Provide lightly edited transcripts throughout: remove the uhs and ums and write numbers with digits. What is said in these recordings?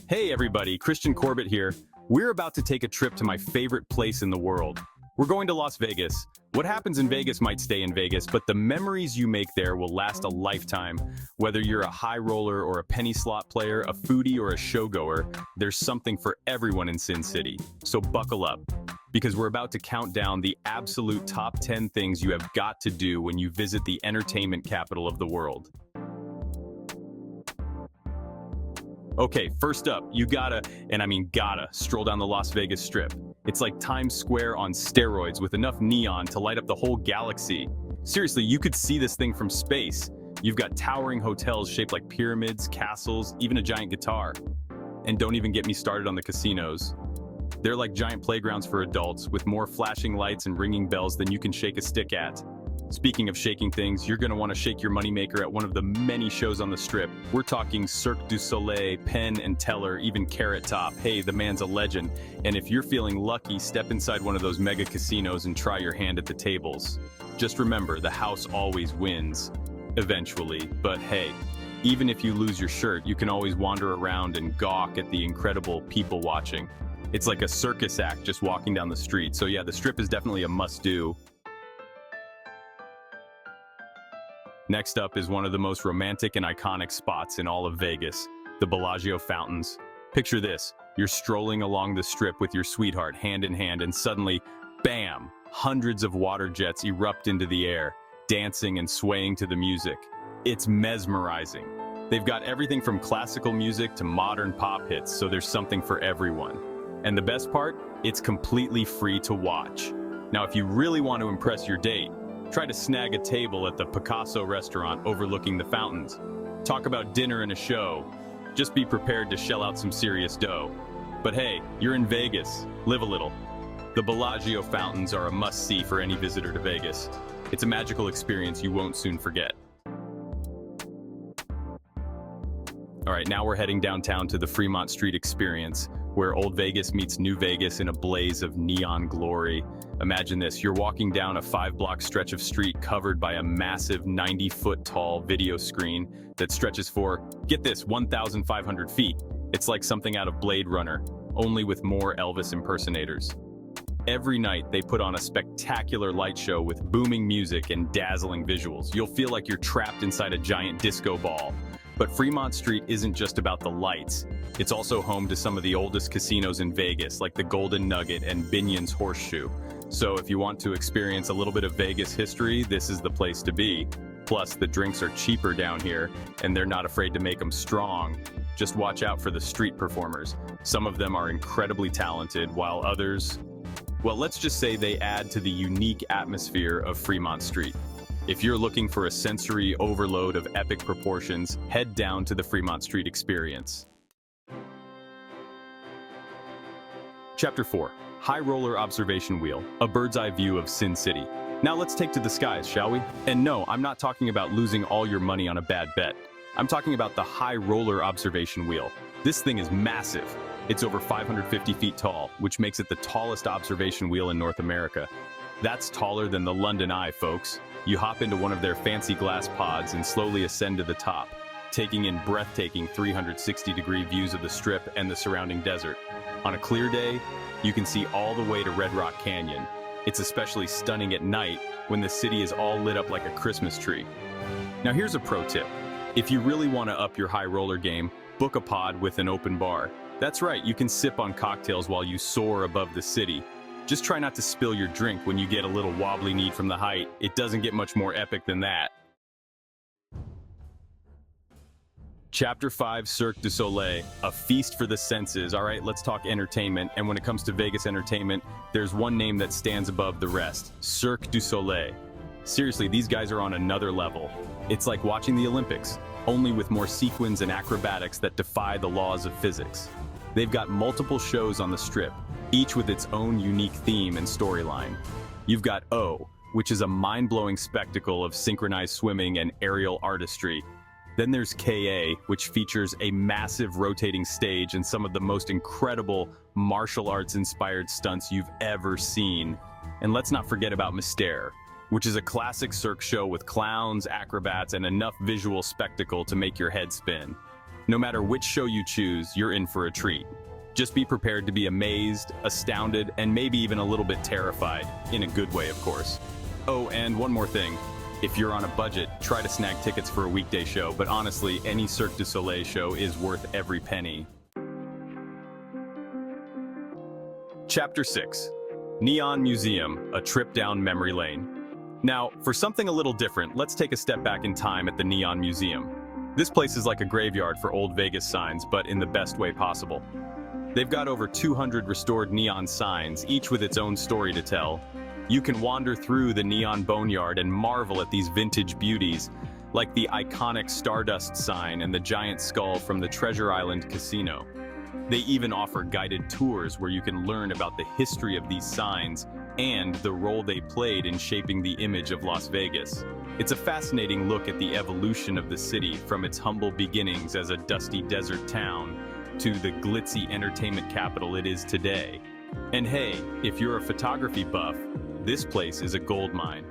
Hey everybody, Christian Corbett here. We're about to take a trip to my favorite place in the world. We're going to Las Vegas. What happens in Vegas might stay in Vegas, but the memories you make there will last a lifetime. Whether you're a high roller or a penny slot player, a foodie or a showgoer, there's something for everyone in Sin City. So buckle up, because we're about to count down the absolute top 10 things you have got to do when you visit the entertainment capital of the world. Okay, first up, you gotta, and I mean gotta, stroll down the Las Vegas Strip. It's like Times Square on steroids with enough neon to light up the whole galaxy. Seriously, you could see this thing from space. You've got towering hotels shaped like pyramids, castles, even a giant guitar. And don't even get me started on the casinos. They're like giant playgrounds for adults with more flashing lights and ringing bells than you can shake a stick at. Speaking of shaking things, you're going to want to shake your moneymaker at one of the many shows on the Strip. We're talking Cirque du Soleil, Penn and Teller, even Carrot Top. Hey, the man's a legend. And if you're feeling lucky, step inside one of those mega casinos and try your hand at the tables. Just remember, the house always wins. Eventually. But hey, even if you lose your shirt, you can always wander around and gawk at the incredible people watching. It's like a circus act just walking down the street. So yeah, the Strip is definitely a must-do. Next up is one of the most romantic and iconic spots in all of Vegas, the Bellagio fountains. Picture this, you're strolling along the Strip with your sweetheart hand in hand and suddenly, bam, hundreds of water jets erupt into the air, dancing and swaying to the music. It's mesmerizing. They've got everything from classical music to modern pop hits, so there's something for everyone. And the best part, it's completely free to watch. Now, if you really want to impress your date, try to snag a table at the Picasso restaurant overlooking the fountains. Talk about dinner and a show. Just be prepared to shell out some serious dough. But hey, you're in Vegas. Live a little. The Bellagio fountains are a must-see for any visitor to Vegas. It's a magical experience you won't soon forget. All right, now we're heading downtown to the Fremont Street Experience, where Old Vegas meets New Vegas in a blaze of neon glory. Imagine this, you're walking down a 5-block stretch of street covered by a massive 90-foot-tall video screen that stretches for, get this, 1,500 feet. It's like something out of Blade Runner, only with more Elvis impersonators. Every night, they put on a spectacular light show with booming music and dazzling visuals. You'll feel like you're trapped inside a giant disco ball. But Fremont Street isn't just about the lights. It's also home to some of the oldest casinos in Vegas, like the Golden Nugget and Binion's Horseshoe. So if you want to experience a little bit of Vegas history, this is the place to be. Plus, the drinks are cheaper down here, and they're not afraid to make them strong. Just watch out for the street performers. Some of them are incredibly talented, while others, well, let's just say they add to the unique atmosphere of Fremont Street. If you're looking for a sensory overload of epic proportions, head down to the Fremont Street Experience. Chapter 4. High Roller Observation Wheel, a bird's eye view of Sin City. Now let's take to the skies, shall we? And no, I'm not talking about losing all your money on a bad bet. I'm talking about the High Roller Observation Wheel. This thing is massive. It's over 550 feet tall, which makes it the tallest observation wheel in North America. That's taller than the London Eye, folks. You hop into one of their fancy glass pods and slowly ascend to the top, taking in breathtaking 360-degree views of the Strip and the surrounding desert. On a clear day, you can see all the way to Red Rock Canyon. It's especially stunning at night when the city is all lit up like a Christmas tree. Now here's a pro tip. If you really want to up your high roller game, book a pod with an open bar. That's right, you can sip on cocktails while you soar above the city. Just try not to spill your drink when you get a little wobbly knee from the height. It doesn't get much more epic than that. Chapter 5, Cirque du Soleil, a feast for the senses. All right, let's talk entertainment. And when it comes to Vegas entertainment, there's one name that stands above the rest, Cirque du Soleil. Seriously, these guys are on another level. It's like watching the Olympics, only with more sequins and acrobatics that defy the laws of physics. They've got multiple shows on the Strip, each with its own unique theme and storyline. You've got O, which is a mind-blowing spectacle of synchronized swimming and aerial artistry. Then there's KA, which features a massive rotating stage and some of the most incredible martial arts-inspired stunts you've ever seen. And let's not forget about Mystère, which is a classic Cirque show with clowns, acrobats, and enough visual spectacle to make your head spin. No matter which show you choose, you're in for a treat. Just be prepared to be amazed, astounded, and maybe even a little bit terrified, in a good way, of course. Oh, and one more thing. If you're on a budget, try to snag tickets for a weekday show, but honestly, any Cirque du Soleil show is worth every penny. Chapter 6. Neon Museum, a trip down memory lane. Now, for something a little different, let's take a step back in time at the Neon Museum. This place is like a graveyard for old Vegas signs, but in the best way possible. They've got over 200 restored neon signs, each with its own story to tell. You can wander through the neon boneyard and marvel at these vintage beauties, like the iconic Stardust sign and the giant skull from the Treasure Island Casino. They even offer guided tours where you can learn about the history of these signs and the role they played in shaping the image of Las Vegas. It's a fascinating look at the evolution of the city from its humble beginnings as a dusty desert town to the glitzy entertainment capital it is today. And hey, if you're a photography buff, this place is a goldmine.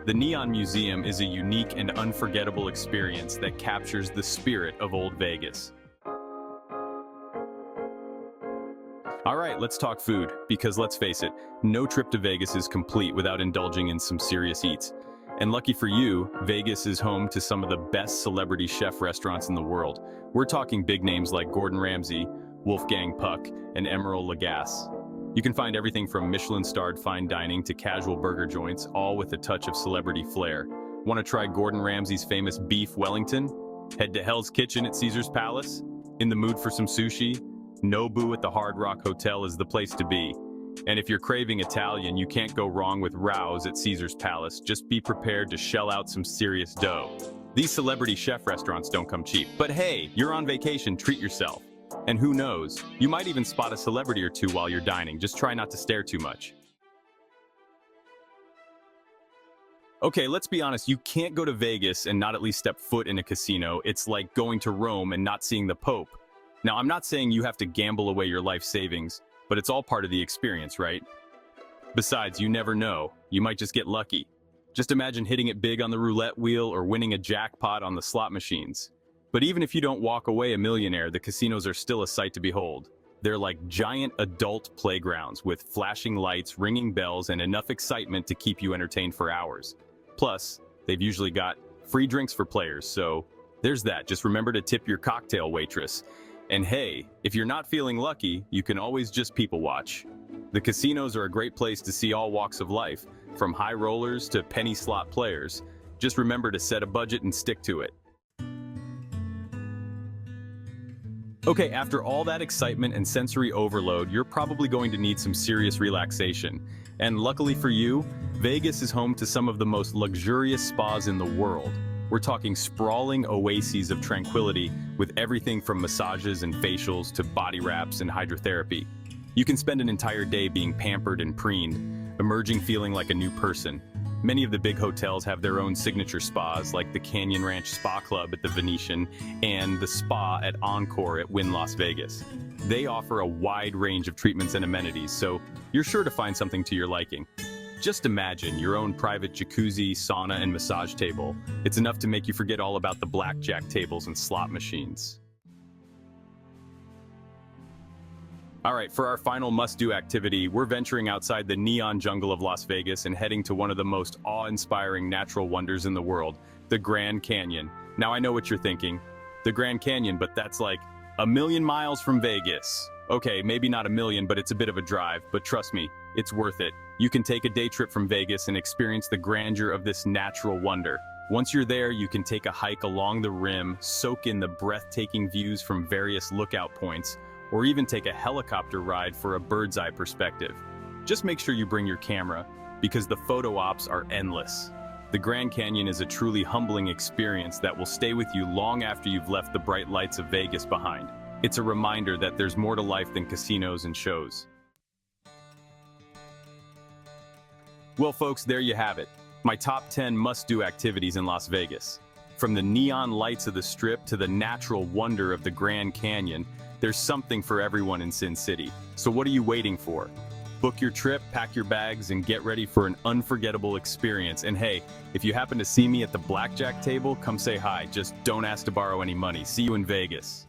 The Neon Museum is a unique and unforgettable experience that captures the spirit of old Vegas. All right, let's talk food, because let's face it, no trip to Vegas is complete without indulging in some serious eats. And lucky for you, Vegas is home to some of the best celebrity chef restaurants in the world. We're talking big names like Gordon Ramsay, Wolfgang Puck, and Emeril Lagasse. You can find everything from Michelin-starred fine dining to casual burger joints, all with a touch of celebrity flair. Want to try Gordon Ramsay's famous beef Wellington? Head to Hell's Kitchen at Caesar's Palace? In the mood for some sushi? Nobu at the Hard Rock Hotel is the place to be. And if you're craving Italian, you can't go wrong with Rao's at Caesar's Palace. Just be prepared to shell out some serious dough. These celebrity chef restaurants don't come cheap. But hey, you're on vacation, treat yourself. And who knows, you might even spot a celebrity or two while you're dining. Just try not to stare too much. Okay, let's be honest, you can't go to Vegas and not at least step foot in a casino. It's like going to Rome and not seeing the Pope. Now, I'm not saying you have to gamble away your life savings, but it's all part of the experience, right? Besides, you never know. You might just get lucky. Just imagine hitting it big on the roulette wheel or winning a jackpot on the slot machines. But even if you don't walk away a millionaire, the casinos are still a sight to behold. They're like giant adult playgrounds with flashing lights, ringing bells, and enough excitement to keep you entertained for hours. Plus, they've usually got free drinks for players, so there's that. Just remember to tip your cocktail waitress. And hey, if you're not feeling lucky, you can always just people watch. The casinos are a great place to see all walks of life, from high rollers to penny slot players. Just remember to set a budget and stick to it. Okay, after all that excitement and sensory overload, you're probably going to need some serious relaxation. And luckily for you, Vegas is home to some of the most luxurious spas in the world. We're talking sprawling oases of tranquility with everything from massages and facials to body wraps and hydrotherapy. You can spend an entire day being pampered and preened, emerging feeling like a new person. Many of the big hotels have their own signature spas, like the Canyon Ranch Spa Club at the Venetian and the Spa at Encore at Wynn Las Vegas. They offer a wide range of treatments and amenities, so you're sure to find something to your liking. Just imagine your own private jacuzzi, sauna, and massage table. It's enough to make you forget all about the blackjack tables and slot machines. All right, for our final must-do activity, we're venturing outside the neon jungle of Las Vegas and heading to one of the most awe-inspiring natural wonders in the world, the Grand Canyon. Now, I know what you're thinking. The Grand Canyon, but that's like a million miles from Vegas. Okay, maybe not a million, but it's a bit of a drive. But trust me, it's worth it. You can take a day trip from Vegas and experience the grandeur of this natural wonder. Once you're there, you can take a hike along the rim, soak in the breathtaking views from various lookout points, or even take a helicopter ride for a bird's eye perspective. Just make sure you bring your camera, because the photo ops are endless. The Grand Canyon is a truly humbling experience that will stay with you long after you've left the bright lights of Vegas behind. It's a reminder that there's more to life than casinos and shows. Well, folks, there you have it. My top 10 must-do activities in Las Vegas. From the neon lights of the Strip to the natural wonder of the Grand Canyon, there's something for everyone in Sin City. So what are you waiting for? Book your trip, pack your bags, and get ready for an unforgettable experience. And hey, if you happen to see me at the blackjack table, come say hi. Just don't ask to borrow any money. See you in Vegas.